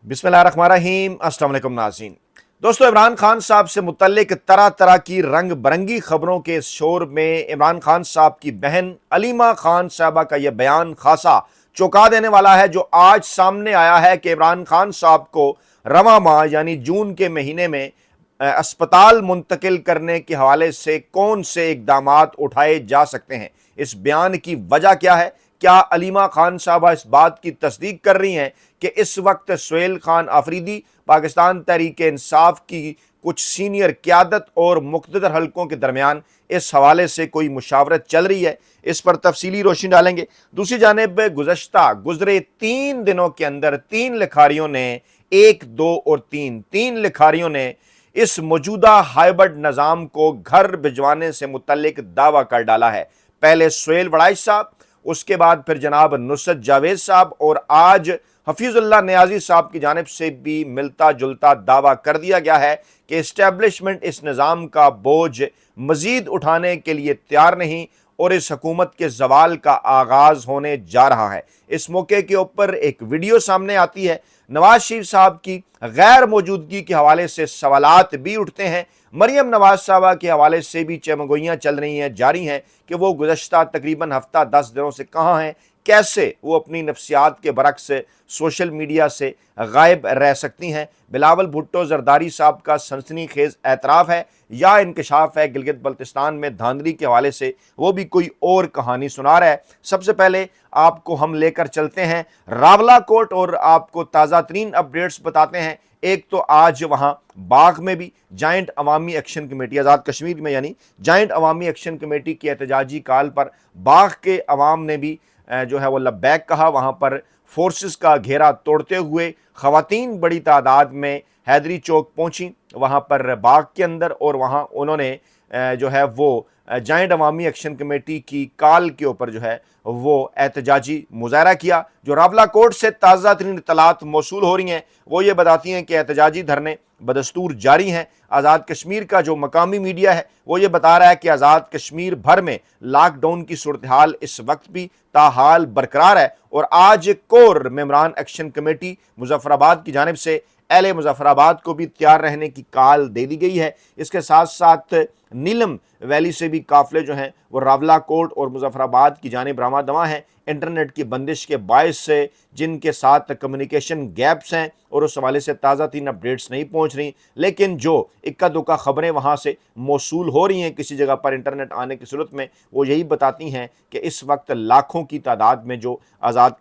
बिस्मिल्लाहिर्रहमानिर्रहीम। अस्सलाम वालेकुम नाज़रीन। दोस्तों, इमरान खान साहब से मुतल्लिक तरह तरह की रंग बरंगी खबरों के शोर में इमरान खान साहब की बहन अलीमा खान साहबा का यह बयान खासा चौंका देने वाला है, जो आज सामने आया है कि इमरान खान साहब को रवां माह यानी जून के महीने में अस्पताल मुंतकिल करने के हवाले से कौन से इकदामात उठाए जा सकते हैं। इस बयान की वजह क्या है? क्या अलीमा खान साहबा इस बात की तस्दीक कर रही हैं कि इस वक्त सुहेल खान आफरीदी, पाकिस्तान तहरीक इंसाफ की कुछ सीनियर क़यादत और मुक़्तदर हलकों के दरमियान इस हवाले से कोई मुशावरत चल रही है? इस पर तफसीली रोशनी डालेंगे। दूसरी जानिब गुज़रे 3 दिनों के अंदर 3 लिखारियों ने, 1, 2 और 3 लिखारियों ने इस मौजूदा हाइब्रिड निज़ाम को घर भिजवाने से मुतल्लिक दावा कर डाला है। पहले सुहेल वड़ाइच साहब, उसके बाद फिर जनाब नुसरत जावेद साहब, और आज हफीजुल्लाह नियाज़ी साहब की जानिब से भी मिलता जुलता दावा कर दिया गया है कि इस्टेब्लिशमेंट इस निज़ाम का बोझ मजीद उठाने के लिए तैयार नहीं और इस हुकूमत के ज़वाल का आगाज़ होने जा रहा है। इस मौके के ऊपर एक वीडियो सामने आती है। नवाज शरीफ साहब की गैर मौजूदगी के हवाले से सवालात भी उठते हैं। मरियम नवाज साहबा के हवाले से भी चमगोइयाँ चल रही हैं, जारी हैं कि वो गुज़श्ता तकरीबन हफ्ता 10 दिनों से कहाँ हैं, कैसे वो अपनी नफ्सियात के बरक्स सोशल मीडिया से गायब रह सकती हैं। बिलावल भुट्टो जरदारी साहब का सनसनीखेज एतराफ़ है या इंकशाफ है गिलगित बल्तिस्तान में धांधली के हवाले से, वो भी कोई और कहानी सुना रहा है। सबसे पहले आपको हम लेकर चलते हैं रावला कोट और आपको ताज़ा तरीन अपडेट्स बताते हैं। एक तो आज वहाँ बाग में भी जॉइंट अवामी एक्शन कमेटी, आज़ाद कश्मीर में यानी जॉइंट अवामी एक्शन कमेटी की एहतजाजी काल पर बाग के अवाम ने भी जो है वो लब्बैक कहा। वहाँ पर फोर्सेस का घेरा तोड़ते हुए ख़वातीन बड़ी तादाद में हैदरी चौक पहुँची वहाँ पर बाग के अंदर, और वहाँ उन्होंने जो है वो जॉइंट अवामी एक्शन कमेटी की काल के ऊपर जो है वो एहतजाजी मुजाहरा किया। जो रावला कोर्ट से ताज़ा तरीन इत्तलात मौसूल हो रही हैं वो ये बताती हैं कि एहतजाजी धरने बदस्तूर जारी हैं। आज़ाद कश्मीर का जो मकामी मीडिया है वो ये बता रहा है कि आज़ाद कश्मीर भर में लॉकडाउन की सूरत हाल इस वक्त भी ताहाल बरकरार है, और आज कोर मेमरान एक्शन कमेटी मुजफ्फराबाद की जानिब से अहले मुजफ्फराबाद को भी तैयार रहने की काल दे दी गई है। इसके साथ साथ नीलम वैली से भी काफिले जो हैं वो रावला कोट और मुजफ्फराबाद की जानिब रवां दवा हैं। इंटरनेट की बंदिश के बायस से जिनके साथ कम्युनिकेशन गैप्स हैं और उस हवाले से ताज़ा तीन अपडेट्स नहीं पहुँच रही, लेकिन जो इक्का दुक्का खबरें वहाँ से मौसूल हो रही हैं किसी जगह पर इंटरनेट आने की सूरत में, वो यही बताती हैं कि इस वक्त लाखों की तादाद में जो आज़ाद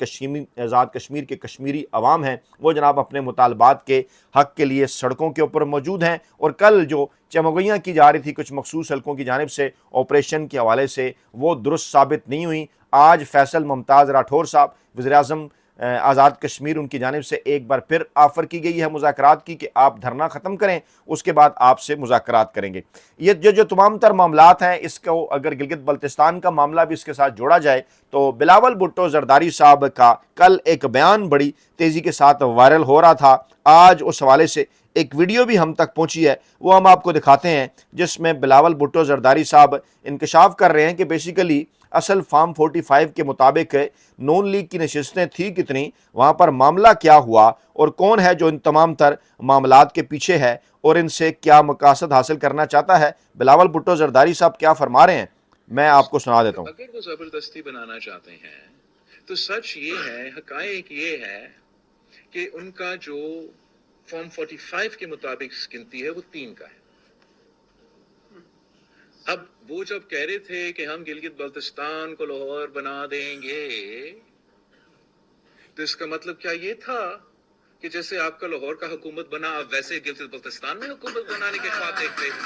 कश्मीर के कश्मीरी अवाम हैं वो जनाब अपने मुतालबात के हक़ के लिए सड़कों के ऊपर मौजूद हैं। और कल जो चमगोइयाँ की जा रही थी कुछ मखसूस हलकों की जानिब से ऑपरेशन के हवाले से, वो दुरुस्त साबित नहीं हुई। आज फैसल मुमताज़ राठौर साहब वज़ीर-ए-आज़म आज़ाद कश्मीर, उनकी जानिब से एक बार फिर ऑफ़र की गई है मुज़ाकरात की कि आप धरना ख़त्म करें, उसके बाद आपसे मुज़ाकरात करेंगे। ये जो तमाम तर मामलात हैं, इसको अगर गिलगित बल्तिस्तान का मामला भी इसके साथ जोड़ा जाए तो बिलावल भुट्टो जरदारी साहब का कल एक बयान बड़ी तेज़ी के साथ वायरल हो रहा था। आज उस हवाले से एक वीडियो भी हम तक पहुंची है, वो हम आपको दिखाते हैं, जिसमें बिलावल भुट्टो जरदारी साहब इंकशाफ कर रहे हैं कि बेसिकली असल फार्म 45 के मुताबिक नून लीग की नशिस्तें थी कितनी, वहाँ पर मामला क्या हुआ और कौन है जो इन तमाम तर मामलात के पीछे है और इनसे क्या मकासद हासिल करना चाहता है। बिलावल भुट्टो जरदारी साहब क्या फरमा रहे हैं, मैं आपको सुना देता हूँ। अगर वो जबरदस्ती बनाना चाहते हैं तो सच ये है, हकायक ये है कि उनका जो फॉर्म 45 के मुताबिक गिनती है वो 3 का है। अब वो जब कह रहे थे कि हम गिलगित बल्तिस्तान को लाहौर बना देंगे, तो इसका मतलब क्या ये था कि जैसे आपका लाहौर का हुकूमत बना, आप वैसे गिलगित बल्तिस्तान में हुकूमत बनाने के ख्वाब देख रहे हैं?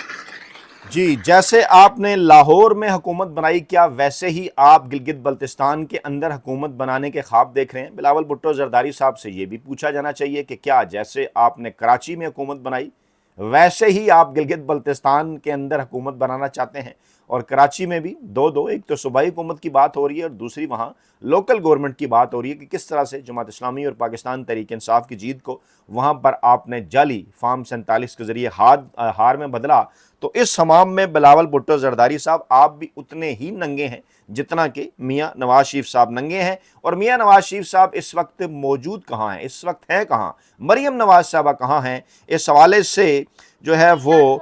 जी, जैसे आपने लाहौर में हुकूमत बनाई, क्या वैसे ही आप गिलगित बल्तिस्तान के अंदर हुकूमत बनाने के ख्वाब देख रहे हैं? बिलावल भुट्टो जरदारी साहब से ये भी पूछा जाना चाहिए कि क्या जैसे आपने कराची में हुकूमत बनाई वैसे ही आप गिलगित बल्तिस्तान के अंदर हुकूमत बनाना चाहते हैं? اور کراچی میں بھی دو دو، ایک تو صوبائی حکومت کی بات ہو رہی ہے اور دوسری وہاں لوکل گورنمنٹ کی بات ہو رہی ہے کہ کس طرح سے جماعت اسلامی اور پاکستان تحریک انصاف کی جیت کو وہاں پر آپ نے جعلی فارم 47 کے ذریعے ہار میں بدلا۔ تو اس ہمام میں بلاول بھٹو زرداری صاحب آپ بھی اتنے ہی ننگے ہیں جتنا کہ میاں نواز شریف صاحب ننگے ہیں، اور میاں نواز شریف صاحب اس وقت موجود کہاں ہیں، اس وقت ہیں کہاں، مریم نواز صاحبہ کہاں ہیں؟ اس حوالے سے جو ہے وہ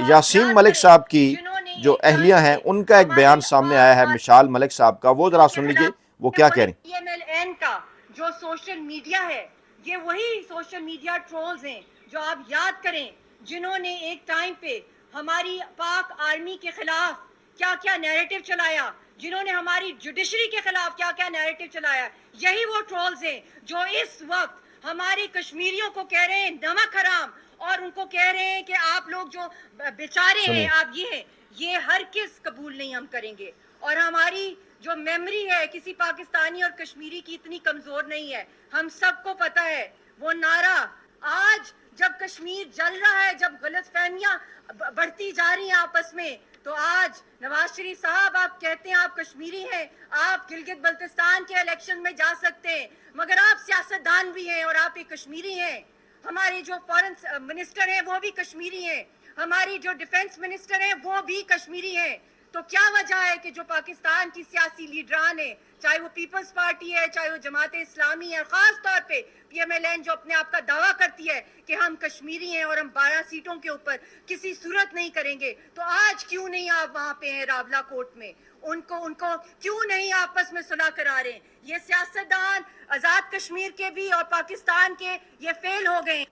یاسین ملک صاحب کی جو اہلیہ ہیں ان کا ایک بیان سامنے آیا ہے مشال ملک صاحب کا، وہ ذرا سن لیجئے وہ کیا کہہ رہی ہیں۔ پی ایم ایل این کا جو سوشل میڈیا ہے، یہ وہی سوشل میڈیا ٹرولز ہیں جو آپ یاد کریں جنہوں نے ایک ٹائم پہ ہماری پاک آرمی کے خلاف کیا کیا نیریٹو چلایا، جنہوں نے ہماری جوڈیشری کے خلاف کیا کیا نیریٹو چلایا، یہی وہ ٹرولز ہیں جو اس وقت ہمارے کشمیریوں کو کہہ رہے ہیں نمک حرام، اور ان کو کہہ رہے ہیں کہ آپ لوگ جو بیچارے ہیں، آپ یہ ہرگز قبول نہیں ہم کریں گے۔ اور ہماری جو میموری ہے کسی پاکستانی اور کشمیری کی اتنی کمزور نہیں ہے، ہم سب کو پتہ ہے وہ نعرہ آج جب کشمیر جل رہا ہے، جب غلط فہمیاں بڑھتی جا رہی ہیں آپس میں، تو آج نواز شریف صاحب آپ کہتے ہیں آپ کشمیری ہیں، آپ گلگت بلتستان کے الیکشن میں جا سکتے ہیں، مگر آپ سیاستدان بھی ہیں اور آپ ایک کشمیری ہیں۔ ہمارے جو فارن منسٹر ہیں وہ بھی کشمیری ہیں، ہماری جو ڈیفنس منسٹر ہیں وہ بھی کشمیری ہیں۔ تو کیا وجہ ہے کہ جو پاکستان کی سیاسی لیڈران ہیں، چاہے وہ پیپلز پارٹی ہے، چاہے وہ جماعت اسلامی ہے، خاص طور پہ پی ایم ایل این جو اپنے آپ کا دعویٰ کرتی ہے کہ ہم کشمیری ہیں اور ہم 12 سیٹوں کے اوپر کسی صورت نہیں کریں گے، تو آج کیوں نہیں آپ وہاں پہ ہیں راولہ کوٹ میں؟ ان کو کیوں نہیں آپس میں صلح کرا رہے ہیں؟ یہ سیاستدان آزاد کشمیر کے بھی اور پاکستان کے یہ فیل ہو گئے ہیں۔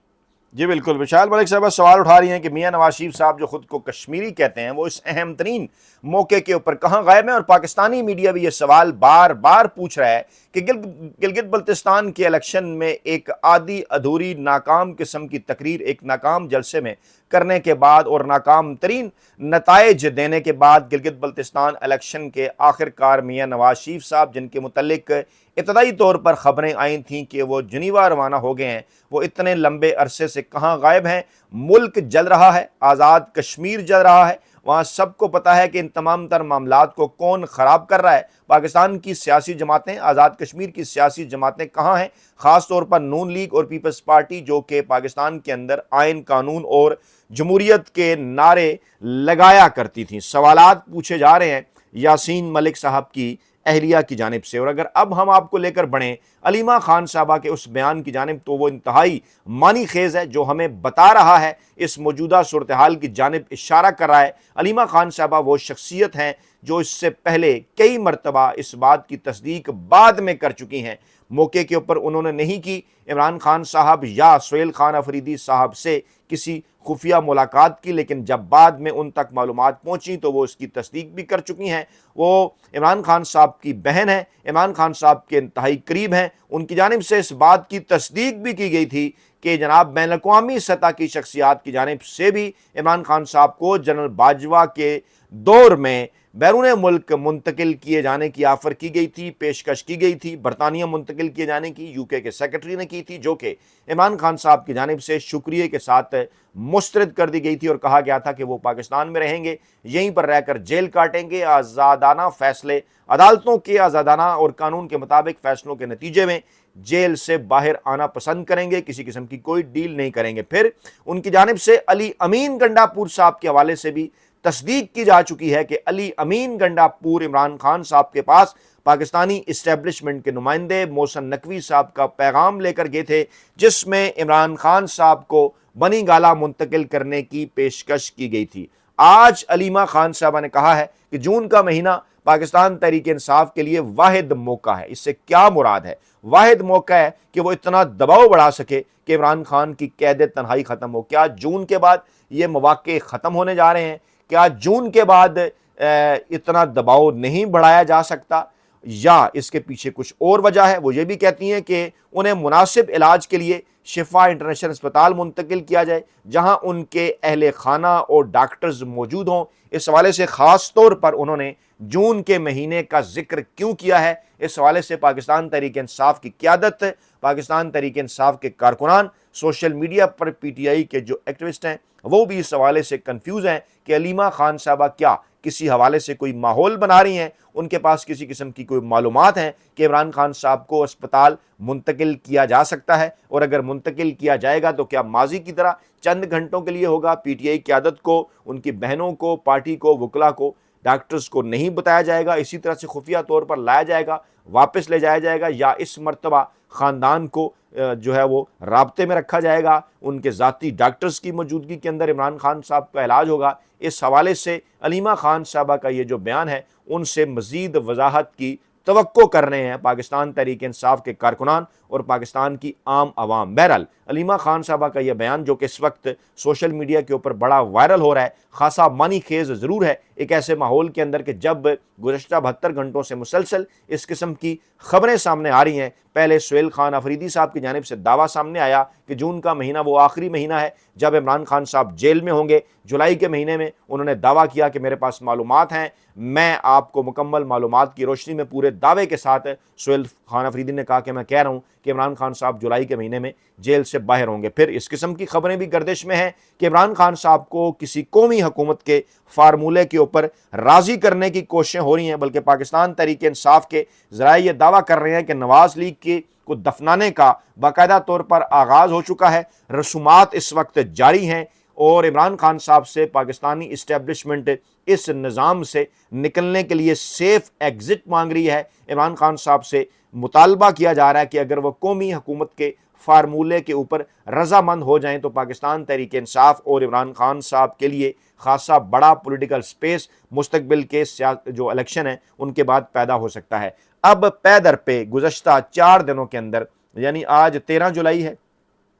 جی بالکل، وشال ملک صاحبہ سوال اٹھا رہی ہیں کہ میاں نواز شریف صاحب جو خود کو کشمیری کہتے ہیں وہ اس اہم ترین موقع کے اوپر کہاں غائب ہیں، اور پاکستانی میڈیا بھی یہ سوال بار بار پوچھ رہا ہے کہ گلگت بلتستان کے الیکشن میں ایک آدھی ادھوری ناکام قسم کی تقریر ایک ناکام جلسے میں کرنے کے بعد اور ناکام ترین نتائج دینے کے بعد گلگت بلتستان الیکشن کے آخر کار میاں نواز شریف صاحب جن کے متعلق ابتدائی طور پر خبریں آئی تھیں کہ وہ جنیوا روانہ ہو گئے ہیں، وہ اتنے لمبے عرصے سے کہاں غائب ہیں؟ ملک جل رہا ہے، آزاد کشمیر جل رہا ہے، وہاں سب کو پتہ ہے کہ ان تمام تر معاملات کو کون خراب کر رہا ہے۔ پاکستان کی سیاسی جماعتیں، آزاد کشمیر کی سیاسی جماعتیں کہاں ہیں؟ خاص طور پر نون لیگ اور پیپلز پارٹی جو کہ پاکستان کے اندر آئین قانون اور جمہوریت کے نعرے لگایا کرتی تھیں۔ سوالات پوچھے جا رہے ہیں یاسین ملک صاحب کی اہلیہ کی جانب سے، اور اگر اب ہم آپ کو لے کر بڑھیں علیمہ خان صاحبہ کے اس بیان کی جانب تو وہ انتہائی معنی خیز ہے، جو ہمیں بتا رہا ہے اس موجودہ صورتحال کی جانب اشارہ کر رہا ہے۔ علیمہ خان صاحبہ وہ شخصیت ہیں جو اس سے پہلے کئی مرتبہ اس بات کی تصدیق بعد میں کر چکی ہیں، موقع کے اوپر انہوں نے نہیں کی۔ عمران خان صاحب یا سہیل خان افریدی صاحب سے کسی خفیہ ملاقات کی، لیکن جب بعد میں ان تک معلومات پہنچی تو وہ اس کی تصدیق بھی کر چکی ہیں۔ وہ عمران خان صاحب کی بہن ہیں، عمران خان صاحب کے انتہائی قریب ہیں، ان کی جانب سے اس بات کی تصدیق بھی کی گئی تھی کہ جناب بین الاقوامی سطح کی شخصیات کی جانب سے بھی عمران خان صاحب کو جنرل باجوہ کے دور میں بیرون ملک منتقل کیے جانے کی آفر کی گئی تھی، پیشکش کی گئی تھی، برطانیہ منتقل کیے جانے کی یو کے سیکرٹری نے کی تھی، جو کہ عمران خان صاحب کی جانب سے شکریہ کے ساتھ مسترد کر دی گئی تھی اور کہا گیا تھا کہ وہ پاکستان میں رہیں گے، یہیں پر رہ کر جیل کاٹیں گے، آزادانہ فیصلے عدالتوں کے آزادانہ اور قانون کے مطابق فیصلوں کے نتیجے میں جیل سے باہر آنا پسند کریں گے، کسی قسم کی کوئی ڈیل نہیں کریں گے۔ پھر ان کی جانب سے علی امین گنڈا پور صاحب کے حوالے سے بھی تصدیق کی جا چکی ہے کہ علی امین گنڈا پور عمران خان صاحب کے پاس پاکستانی اسٹیبلشمنٹ کے نمائندے محسن نقوی صاحب کا پیغام لے کر گئے تھے، جس میں عمران خان صاحب کو بنی گالہ منتقل کرنے کی پیشکش کی گئی تھی۔ آج علیمہ خان صاحبہ نے کہا ہے کہ جون کا مہینہ پاکستان تحریک انصاف کے لیے واحد موقع ہے۔ اس سے کیا مراد ہے؟ واحد موقع ہے کہ وہ اتنا دباؤ بڑھا سکے کہ عمران خان کی قید تنہائی ختم ہو۔ کیا جون کے بعد یہ مواقع ختم ہونے جا رہے ہیں؟ کیا جون کے بعد اتنا دباؤ نہیں بڑھایا جا سکتا، یا اس کے پیچھے کچھ اور وجہ ہے؟ وہ یہ بھی کہتی ہیں کہ انہیں مناسب علاج کے لیے شفا انٹرنیشنل اسپتال منتقل کیا جائے جہاں ان کے اہل خانہ اور ڈاکٹرز موجود ہوں۔ اس حوالے سے خاص طور پر انہوں نے جون کے مہینے کا ذکر کیوں کیا ہے؟ اس حوالے سے پاکستان تحریک انصاف کی قیادت، پاکستان تحریک انصاف کے کارکنان، social media per P T I کے جو ایکٹیوسٹ ہیں وہ بھی اس حوالے سے کنفیوز ہیں کہ علیمہ خان صاحبہ کیا किसी हवाले से कोई माहौल बना रही हैं, उनके पास किसी किस्म की कोई मालूमात हैं कि इमरान खान साहब को अस्पताल मुंतकिल किया जा सकता है, और अगर मुंतकिल किया जाएगा तो क्या माजी की तरह चंद घंटों के लिए होगा, पीटीआई क़यादत को, उनकी बहनों को, पार्टी को, वकला को, डॉक्टर्स को नहीं बताया जाएगा, इसी तरह से खुफिया तौर पर लाया जाएगा, वापस ले जाया जाएगा, या इस मर्तबा ख़ानदान को जो है वो राब्ते में रखा जाएगा, उनके ज़ाती डॉक्टर्स की मौजूदगी के अंदर इमरान खान साहब का इलाज होगा। इस हवाले से अलीमा खान साहबा का ये जो बयान है, उनसे मज़ीद वजाहत की तवक्को कर रहे हैं पाकिस्तान तहरीक इंसाफ के कारकुनान और पाकिस्तान की आम आवाम। बहरहाल अलीमा खान साहबा का यह बयान, जो कि इस वक्त सोशल मीडिया के ऊपर बड़ा वायरल हो रहा है, खासा मानी खेज ज़रूर है एक ऐसे माहौल के अंदर कि जब गुज़श्ता 72 घंटों से मुसलसल इस किस्म की ख़बरें सामने आ रही हैं। पहले सुहेल खान अफरीदी साहब की जानिब से दावा सामने आया कि जून का महीना वो आखिरी महीना है जब इमरान खान साहब जेल में होंगे। जुलाई के महीने में उन्होंने दावा किया कि मेरे पास मालूमात हैं, मैं आपको मुकम्मल मालूमात की रोशनी में पूरे दावे के साथ, सुहेल खान अफरीदी ने कहा कि मैं कह रहा हूँ कि इमरान खान साहब जुलाई के महीने में जेल से बाहर होंगे। फिर इस किस्म की खबरें भी गर्दिश में हैं कि इमरान खान साहब को किसी कौमी हुकूमत के फार्मूले के ऊपर राज़ी करने की कोशिशें हो रही हैं, बल्कि पाकिस्तान तहरीक इंसाफ के ज़राए ये दावा कर रहे हैं कि नवाज़ लीग के को दफनाने का बाकायदा तौर पर आगाज़ हो चुका है, रसूमात इस वक्त जारी हैं, और इमरान खान साहब से पाकिस्तानी इस्टेब्लिशमेंट इस निज़ाम से निकलने के लिए सेफ एग्ज़िट मांग रही है। इमरान खान साहब से मुतालबा किया जा रहा है कि अगर वह कौमी हुकूमत के फार्मूले के ऊपर रजामंद हो जाएं तो पाकिस्तान तहरीक इंसाफ और इमरान खान साहब के लिए खासा बड़ा पॉलिटिकल स्पेस मुस्तकबिल के जो इलेक्शन है उनके बाद पैदा हो सकता है। अब पैदर पे गुज़श्ता 4 दिनों के अंदर, यानी आज 13 जुलाई है,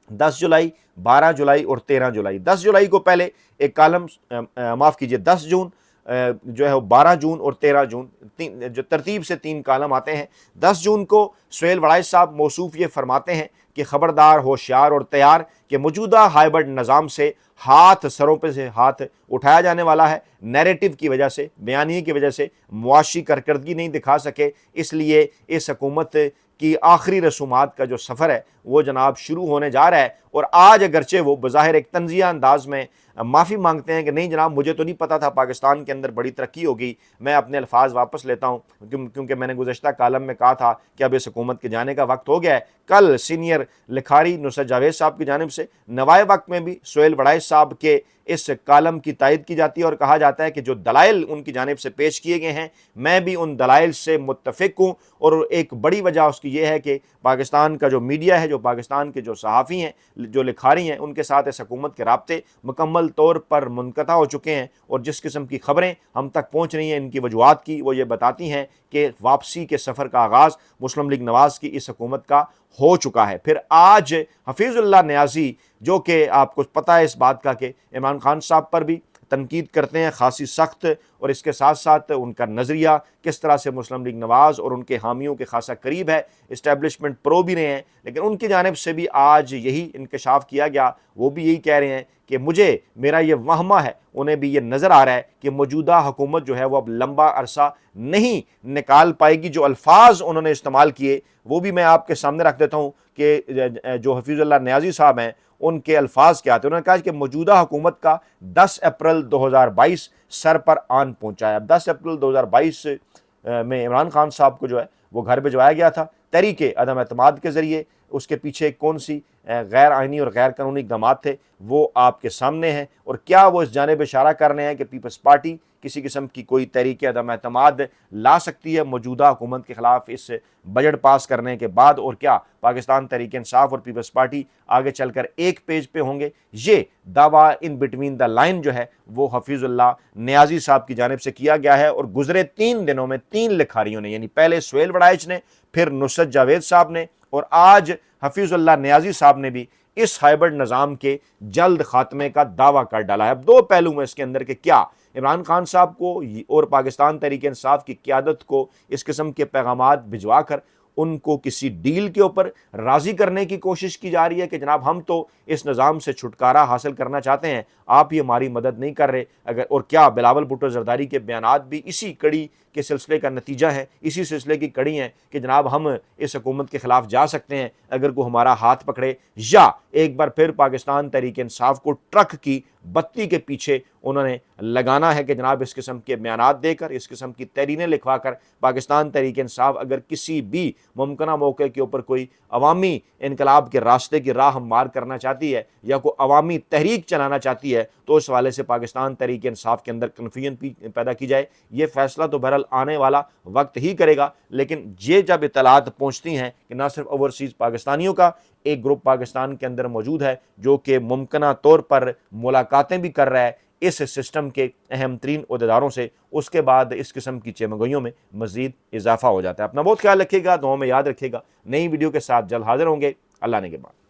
10 जुलाई, 12 जुलाई और 13 जुलाई, 10 जुलाई को पहले एक कालम, माफ़ कीजिए 10 जून जो है वो 12 जून और 13 जून जो तरतीब से 3 कालम आते हैं। 10 जून को सुहेल वड़ाइच साहब मौसूफ ये फरमाते हैं कि ख़बरदार, होशियार और तैयार कि मौजूदा हाइब्रिड निज़ाम से सरों पे से हाथ उठाया जाने वाला है। नैरेटिव की वजह से, बयानिए की वजह से मुआशी कारकर्दगी नहीं दिखा सके, इसलिए इस हुकूमत की आखिरी रसूमात का जो सफ़र है वो जनाब शुरू होने जा रहा है। और आज अगरचे वो बज़ाहिर एक तंज़िया अंदाज में माफ़ी मांगते हैं कि नहीं जनाब, मुझे तो नहीं पता था पाकिस्तान के अंदर बड़ी तरक्की होगी, मैं अपने अल्फाज वापस लेता हूँ, क्योंकि मैंने गुज़श्ता कालम में कहा था कि अब इस हुकूमत के जाने का वक्त हो गया है। कल सीनियर लिखारी नुसरत जावेद साहब की जानिब से नवाए वक्त में भी सुहेल वड़ाइच साहब के इस कालम की तायद की जाती है और कहा जाता है कि जो दलाइल उनकी जानिब से पेश किए गए हैं, मैं भी उन दलाइल से मुत्तफ़िक हूँ। और एक बड़ी वजह उसकी ये है कि पाकिस्तान का जो मीडिया है, जो पाकिस्तान के जो सहाफ़ी हैं, जो लिखारी हैं, उनके साथ इस हुकूमत के राब्ते मुकम्मल तौर पर मुनक़ता हो चुके हैं, और जिस किस्म की ख़बरें हम तक पहुँच रही हैं इनकी वजूहात की, वो ये बताती हैं कि वापसी के सफ़र का आगाज़ मुस्लिम लीग नवाज़ की इस हुकूमत का हो चुका है। फिर आज हफीज़ुल्लाह नियाज़ी, जो कि आपको पता है इस बात का कि इमरान खान साहब पर भी तनकीद करते हैं खासी सख्त, और इसके साथ साथ उनका नज़रिया किस तरह से मुस्लिम लीग नवाज़ और उनके हामियों के खासा करीब है, इस्टेब्लिशमेंट प्रो भी रहे हैं, लेकिन उनकी जानिब से भी आज यही इंकशाफ किया गया। वो भी यही कह रहे हैं कि मेरा ये वहमा है, उन्हें भी ये नज़र आ रहा है कि मौजूदा हुकूमत जो है वो अब लंबा अरसा नहीं निकाल पाएगी। जो अल्फाज उन्होंने इस्तेमाल किए वो भी मैं आपके सामने रख देता हूँ कि जो हफीज़ुल्लाह नियाज़ी साहब हैं उनके अल्फाज क्या थे। उन्होंने कहा कि मौजूदा हुकूमत का 10 अप्रैल 2022 सर पर आन पहुँचा है। अब 10 अप्रैल 2022 में इमरान खान साहब को जो है वो घर भिजवाया गया था तहरीक अदम एतमाद के ज़रिए। उसके पीछे कौन सी गैर आइनी और गैर कानूनी इक़दामात थे वो आपके सामने हैं, और क्या वो इस जानिब इशारा कर रहे हैं कि पीपल्स पार्टी किसी किस्म की कोई तहरीक अदम एतमाद ला सकती है मौजूदा हुकूमत के ख़िलाफ़ इस बजट पास करने के बाद, और क्या पाकिस्तान तहरीक इंसाफ और पीपल्स पार्टी आगे चलकर एक पेज पे होंगे। ये दावा इन बिटवीन द लाइन जो है वो हफीज़ुल्लाह नियाज़ी साहब की जानिब से किया गया है। और गुज़रे 3 दिनों में 3 लिखारियों ने, यानी पहले सुहेल वड़ाइच ने, फिर नुसरत जावेद साहब ने, और आज हफीज़ुल्लाह नियाज़ी साहब ने भी इस हाइब्रिड निज़ाम के जल्द खात्मे का दावा कर डाला है। अब 2 पहलू में इसके अंदर के क्या इमरान खान साहब को और पाकिस्तान तहरीक इंसाफ की क़यादत को इस किस्म के पैगामात भिजवा कर उनको किसी डील के ऊपर राज़ी करने की कोशिश की जा रही है कि जनाब हम तो इस निज़ाम से छुटकारा हासिल करना चाहते हैं, आप ही हमारी मदद नहीं कर रहे। और क्या बिलावल भुट्टो ज़रदारी के बयानात भी इसी कड़ी کے سلسلے کا نتیجہ ہیں، اسی سلسلے کی کڑی ہیں کہ جناب ہم اس حکومت کے خلاف جا سکتے ہیں اگر کوئی ہمارا ہاتھ پکڑے، یا ایک بار پھر پاکستان تحریک انصاف کو ٹرک کی بتی کے پیچھے انہوں نے لگانا ہے کہ جناب اس قسم کے بیانات دے کر، اس قسم کی تحریریں لکھوا کر پاکستان تحریک انصاف اگر کسی بھی ممکنہ موقع کے اوپر کوئی عوامی انقلاب کے راستے کی راہ ہموار کرنا چاہتی ہے یا کوئی عوامی تحریک چلانا چاہتی ہے تو اس حوالے سے پاکستان تحریک انصاف کے اندر کنفیوژن پیدا کی جائے۔ یہ فیصلہ تو بہرحال آنے والا وقت ہی کرے گا، لیکن یہ جب اطلاعات پہنچتی ہیں کہ نہ صرف اوورسیز پاکستانیوں کا ایک گروپ پاکستان کے اندر موجود ہے جو کہ ممکنہ طور پر ملاقاتیں بھی کر رہا ہے اس سسٹم کے اہم ترین عہدیداروں سے، اس کے بعد اس قسم کی چیمگوئیوں میں مزید اضافہ ہو جاتا ہے۔ اپنا بہت خیال رکھیے گا، دعاؤں میں یاد رکھیے گا۔ نئی ویڈیو کے ساتھ جلد حاضر ہوں گے۔ اللہ نے کے بعد